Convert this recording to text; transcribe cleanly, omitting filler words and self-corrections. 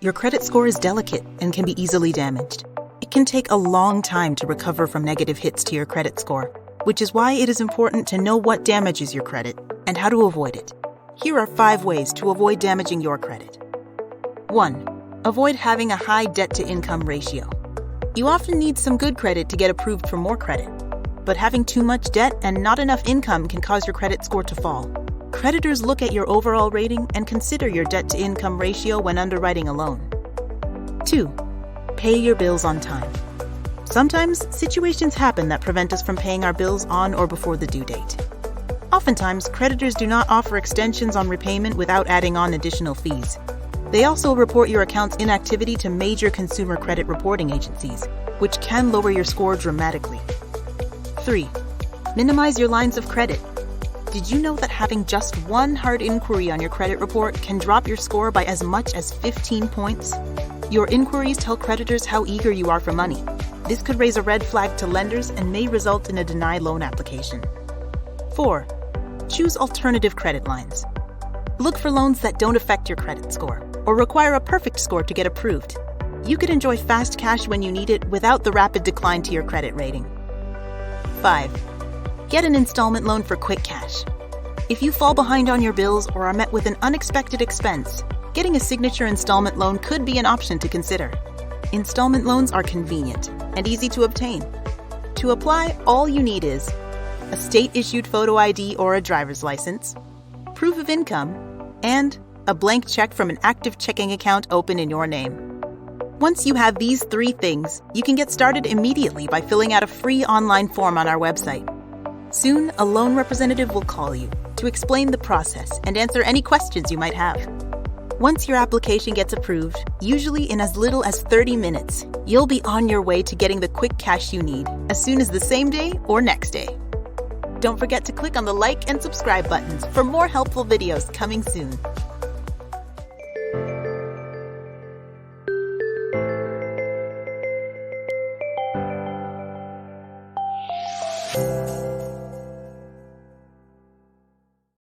Your credit score is delicate and can be easily damaged. It can take a long time to recover from negative hits to your credit score, which is why it is important to know what damages your credit and how to avoid it. Here are 5 ways to avoid damaging your credit. 1. Avoid having a high debt-to-income ratio. You often need some good credit to get approved for more credit, but having too much debt and not enough income can cause your credit score to fall. Creditors look at your overall rating and consider your debt-to-income ratio when underwriting a loan. 2. Pay your bills on time. Sometimes, situations happen that prevent us from paying our bills on or before the due date. Oftentimes, creditors do not offer extensions on repayment without adding on additional fees. They also report your account's inactivity to major consumer credit reporting agencies, which can lower your score dramatically. 3. Minimize your lines of credit. Did you know that having just one hard inquiry on your credit report can drop your score by as much as 15 points? Your inquiries tell creditors how eager you are for money. This could raise a red flag to lenders and may result in a denied loan application. 4. Choose alternative credit lines. Look for loans that don't affect your credit score or require a perfect score to get approved. You could enjoy fast cash when you need it without the rapid decline to your credit rating. 5. Get an installment loan for quick cash. If you fall behind on your bills or are met with an unexpected expense, getting a signature installment loan could be an option to consider. Installment loans are convenient and easy to obtain. To apply, all you need is a state-issued photo ID or a driver's license, proof of income, and a blank check from an active checking account open in your name. Once you have these 3 things, you can get started immediately by filling out a free online form on our website. Soon, a loan representative will call you to explain the process and answer any questions you might have. Once your application gets approved, usually in as little as 30 minutes, you'll be on your way to getting the quick cash you need as soon as the same day or next day. Don't forget to click on the like and subscribe buttons for more helpful videos coming soon.